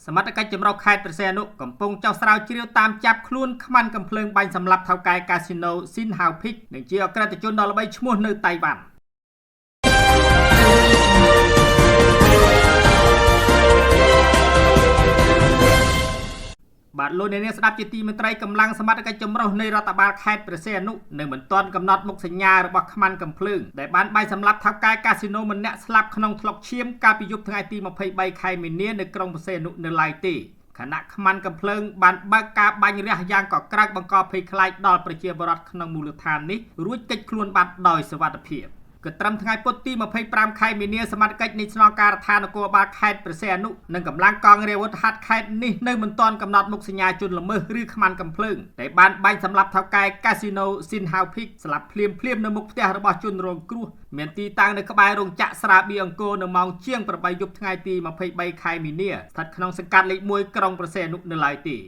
សមត្ថកិច្ចចម្រុះខេត្តព្រះសីហនុកំពុងចោះស្រាវជ្រាវតាមចាប់ខ្លួនខ្មាន់កំភ្លើងបាញ់សម្លាប់ថៅកែកាស៊ីណូ Sin Hau Peak និងជាអក្រិតជនដ៏ល្បីឈ្មោះនៅតៃវ៉ាន់បាទលោកអ្នកនាងស្ដាប់ជាទីមេត្រីកម្លាំងសមត្ថកិច្ចចម្រុះនៃរដ្ឋបាលខេត្តព្រះសីហនុនៅមិនទាន់កំណត់មុខសញ្ញារបស់ខ្មាន់កំភ្លើងដែលបានបាញ់សម្លាប់ថៅកែកាស៊ីណូម្នាក់ស្លាប់ក្នុងថ្លុកឈាមកាលពីយប់ថ្ងៃទី23ខែមីនានៅក្រុងព្រះសីហនុនៅឡើយទេខណៈខ្មាន់កំភ្លើងបានបើកការបាញ់រះយ៉ាងកក្រើកបង្កភ័យខ្លាចដល់ប្រជាពលរដ្ឋក្នុងមូលដ្ឋាននេះរួចគេចខ្លួនបាត់ដោយសុវត្ថិភាពក៏ត្រឹមថ្ងៃពុធទី25ខែមីនាសមត្ថកិច្ចនៃស្នងការដ្ឋាននគរបាលខេត្តព្រះសីហនុនិងកម្លាំងកងរាជអាវុធហត្ថខេត្តនេះនៅមិនទាន់កំណត់មុខសញ្ញាជនល្មើសឬខ្មាន់កំភ្លើងដែលបានបាញ់សម្លាប់ថៅកែកាស៊ីណូ Sin Hau Peak ស្លាប់ភ្លាមនៅមុខផ្ទះរបស់ជនរងគ្រោះមានទីតាំងនៅក្បែររោងចក្រស្រាបៀរអង្គរនៅម៉ោងជាង8យប់ថ្ងៃទី23ខែមីនាស្ថិតក្នុងសង្កាត់លេខ1ក្រុងព្រះសីហនុនៅឡើយទេ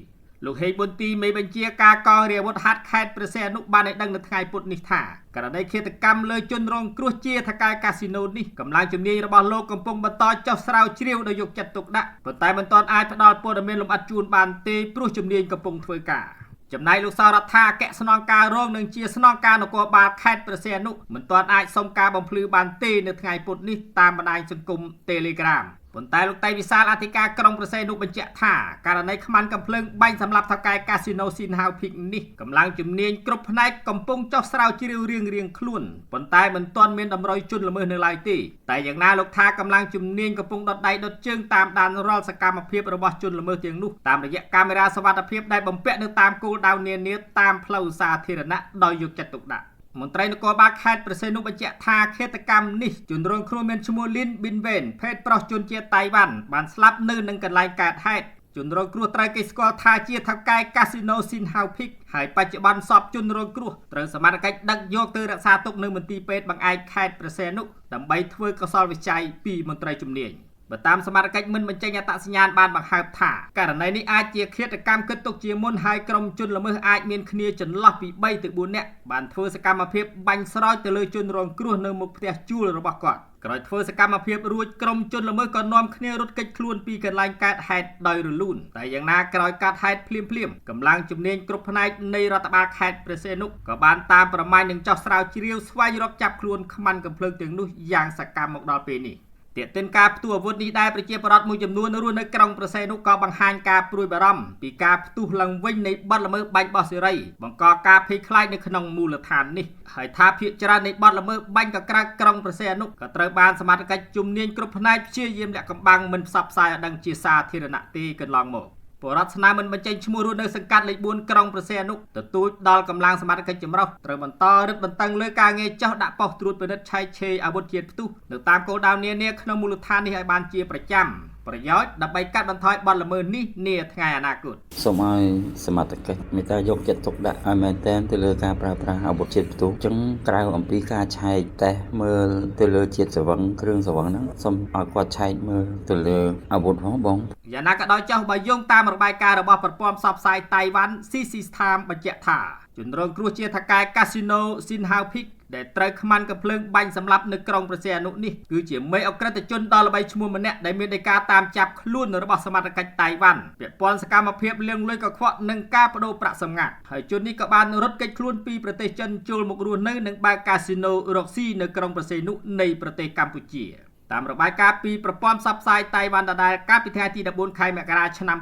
លោកហេងប៊ុនទីមេបញ្ជាការកងរាជអាវុធហត្ថខេត្តព្រះសីហនុបានឲ្យដឹងនៅថ្ងៃពុធនេះថាករណីឃាតកម្មលើជនរងគ្រោះជាថៅកែកាស៊ីណូនេះកម្លាំងជំនាញរបស់លោកកំពុងបន្តចុះស្រាវជ្រាវដោយយកចិត្តទុកដាក់ប៉ុន្តែមិនទាន់អាចផ្ដល់ព័ត៌មានលម្អិតជូនបានទេព្រោះជំនាញកំពុងធ្វើការចំណែកលោកសរដ្ឋាអគ្គស្នងការរងនិងជាស្នងការនគរបាលខេត្តព្រះសីហនុមិនទាន់អាចសុំការបំភ្លឺបានទេនៅថ្ងៃពុធនេះតាមបណ្ដាញសង្គម Telegramប៉ុន្តែលោកតៃវិសាលអធិការក្រុងព្រះសីហនុបញ្ជាក់ថាករណីខ្មាន់កំភ្លើងបាញ់សម្លាប់ថៅកែកាស៊ីណូ Sin Hau Peak នេះកម្លាំងជំនាញគ្រប់ផ្នែកកំពុងចុះស្រាវជ្រាវរៀងខ្លួនប៉ុន្តែមិនទាន់មានតម្រុយជនល្មើសនៅឡើយទេតែយ៉ាងណាលោកថាកម្លាំងជំនាញកំពុងដុតដៃដុតជើងតាមដានរាល់សកម្មភាពរបស់ជនល្មើសទាំងនោះតាមរយៈកាមេរ៉ាសុវត្ថិភាពដែលបំពាក់នៅតាមគោលដៅនានាតាមផ្លូវសាធារណៈដោយយកចិត្តទុកដាក់មន្ត្រីនគរបាលខេត្តព្រះសីហនុបញ្ជាក់ថាឃាតកម្មនេះជនរងគ្រោះមានឈ្មោះលីនប៊ីនវេនភេទប្រុសជនជាតិតៃវ៉ាន់បានស្លាប់នៅនឹងកន្លែងកើតហេតុជនរងគ្រោះត្រូវគេស្គាល់ថាជាថៅកែកាស៊ីណូ Sin Hau Peak ហើយបច្ចុប្បន្នសពជនរងគ្រោះត្រូវសមត្ថកិច្ចដឹកយកទៅរក្សាទុកនៅមន្ទីរពេទ្យបង្អែកខេត្តព្រះសីហនុដើម្បីធ្វើកសលវិច័យពីមន្ត្រីជំនាញបើតាមសមត្ថកិច្ចមិនបញ្ចេញអត្តសញ្ញាណបានបង្ហើបថាករណីនេះអាចជាឃាតកម្មគិតទុកជាមុនហើយក្រុមជនល្មើសអាចមានគ្នាចន្លោះពី3ទៅ4នាក់បានធ្វើសកម្មភាពបាញ់ស្រោចទៅលើជនរងគ្រោះនៅមុខផ្ទះជួលរបស់គាត់ក្រោយធ្វើសកម្មភាពរួចក្រុមជនល្មើសក៏នាំគ្នារត់គេចខ្លួនពីកន្លែងកើតហេតុដោយរលូនតែយ៉ាងណាក្រោយកើតហេតុភ្លាមកម្លាំងជំនាញគ្រប់ផ្នែកនៃរដ្ឋបាលខេត្តព្រះសីហនុក៏បានតាមប្រម៉ាញ់និងចោះស្រាវជ្រាវស្វែងរកចាប់ខ្លួនខ្មាន់កំភ្លើងទាំងនោះយ៉ាងសកម្មមកដល់ពេលនេះទាក់ទិនការផ្ទុះអាវុធនេះដែរប្រជាពលរដ្ឋមួយចំនួនរស់នៅក្រុងព្រះសីហនុក៏បង្ហាញការព្រួយបារម្ភពីការផ្ទុះឡើងវិញនៃបទល្មើសបាញ់បោះសេរីបង្កការភ័យខ្លាចនៅក្នុងមូលដ្ឋាននេះហើយថាភាគច្រើននៃបទល្មើសបាញ់កក្រើកក្រុងព្រះសីហនុក៏ត្រូវបានសមាជិកជំនាញគ្រប់ផ្នែកព្យាយាមលាក់កំបាំងមិនផ្សព្វផ្សាយឲ្យដឹងជាសាធារណៈទេកន្លងមកពលរដ្ឋស្នើមិនបញ្ចេញឈ្មោះរស់នៅសង្កាត់លេខ4ក្រុងព្រះសីហនុទទូចដល់កម្លាំងសមាជិកចម្រុះត្រូវបន្តរឹតបន្តឹងលើការងារចោះដាក់ប៉ុស្តិ៍ត្រួតពិនិត្យឆែកឆេរអាវុធជាតិផ្ទុះនៅតាមគោលដៅនានាក្នុងមូលដ្ឋាននេះឲ្យបានជាប្រចាំប្រយោជន៍ដើម្បីកាត់បន្ថយបទល្មើសនេះនាថ្ងៃអនាគតសូមឲ្យសមត្ថកិច្ចមេត្តាយកចិត្តទុកដាក់ឲ្យមែនទែនទៅលើការប្រើប្រាស់អាវុធជាតិផ្ទុះចឹងក្រៅអំពីការឆែកតេស្តមើលទៅលើជាតិស្រវឹងគ្រឿងស្រវឹងហ្នឹងសូមឲ្យគាត់ឆែកមើលទៅលើអាវុធផងបងយ៉ាងណាក៏ដោយចុះបើយោងតាមរបាយការណ៍របស់ប្រព័ន្ធផ្សព្វផ្សាយតៃវ៉ាន់ CCTV បញ្ជាក់ថាជនរងគ្រោះជាថៅកែកាស៊ីណូ Sin Hau Peak ដែលត្រូវខ្មាន់កំភ្លើងបាញ់សម្លាប់នៅក្រុងព្រះសីហនុនេះគឺជាមេអក្រិតជនដ៏ល្បីឈ្មោះម្នាក់ដែលមានដីកាតាមចាប់ខ្លួនរបស់សមាជិកតៃវ៉ាន់ពាក់ព័ន្ធសកម្មភាពលាងលុយកខ្វក់និងការបដូរប្រាក់សម្ងាត់ហើយជននេះក៏បានរត់គេចខ្លួនពីប្រទេសចិនចូលមករស់នៅនិងបើកកាស៊ីណូរកស៊ីនៅក្រុងព្រះសីហនុនៃប្រទេសកម្ពុជាតាមរបាយការណ៍ពីប្រព័ន្ធផ្សព្វផ្សាយតៃវ៉ាន់ដដែលកាលពីថ្ងៃទី14ខែមករាឆ្នាំ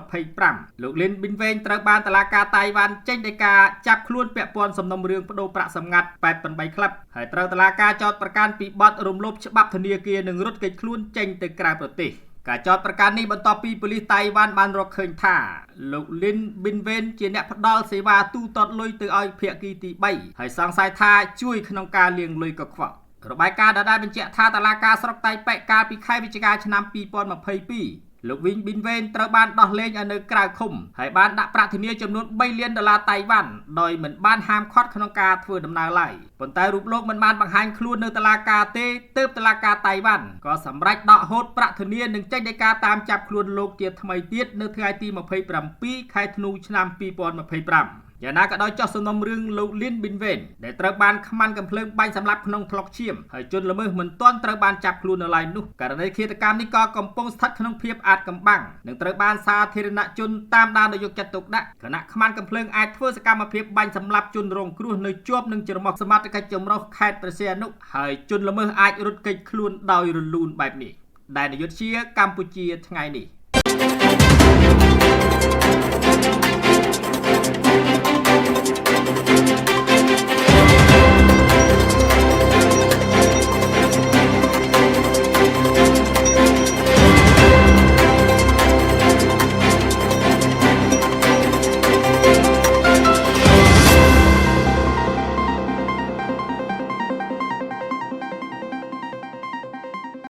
2025លោកលីនប៊ីនវេងត្រូវបានតុលាការតៃវ៉ាន់ចេញដីកាចាប់ខ្លួនពាក់ព័ន្ធសំណុំរឿងប្តូរប្រាក់សម្ងាត់88ក្លឹបហើយត្រូវតុលាការចោទប្រកាន់ពីបទរំលោភច្បាប់ធនាគារនិងរត់គេចខ្លួនចេញទៅក្រៅប្រទេសការចោទប្រកាន់នេះបន្ទាប់ពីប៉ូលីសតៃវ៉ាន់បានរកឃើញថាលោកលីនប៊ីនវេនជាអ្នកផ្ដល់សេវាទូទាត់លុយទៅឲ្យភាគីទី3ហើយសង្ស័យថាជួយក្នុងការលាងលុយកខ្វក់របាយការណ៍ដដែលបញ្ជាក់ថាតុលាការស្រុកតៃប៉េកាលពីខែវិច្ឆិកាឆ្នាំ2022លោកវិញប៊ីនវេនត្រូវបានដោះលែងឲ្យនៅក្រៅឃុំហើយបានដាក់ប្រាក់ធានាចំនួន$3លានតៃវ៉ាន់ដោយមិនបានហាមឃាត់ក្នុងការធ្វើដំណើរឡើយប៉ុន្តែរូបលោកមិនបានបង្ហាញខ្លួននៅតុលាការទេទើបតុលាការតៃវ៉ាន់ក៏សម្រេចដកហូតប្រាក់ធានានិងចេញដីកាតាមចាប់ខ្លួនលោកជាថ្មីទៀតនៅថ្ងៃទី27ខែធ្នូឆ្នាំ2025 យ៉ាងណាក៏ដោយចោះសំណុំរឿងលោកលៀនប៊ីនវេនដែលត្រូវបានខ្មាន់កំភ្លើងបាញ់សម្លាប់ក្នុងថ្លុកឈាមហើយជនល្មើសមិនទាន់ត្រូវបានចាប់ខ្លួននៅឡើយនោះករណីឃាតកម្មនេះក៏កំពុងស្ថិតក្នុងភាពអាថ៌កំបាំងនិងត្រូវបានសាធារណជនតាមដានដោយយកចិត្តទុកដាក់គណៈខ្មាន់កំភ្លើងអាចធ្វើសកម្មភាពបាញ់សម្លាប់ជនរងគ្រោះនៅជាប់នឹងច្រមុះសមត្ថកិច្ចចម្រុះខេត្តព្រះសីហនុហើយជនល្មើសអាចរត់គេចខ្លួនដោយរលូនបែបនេះដែលនាយកជាកម្ពុជាថ្ងៃនេះ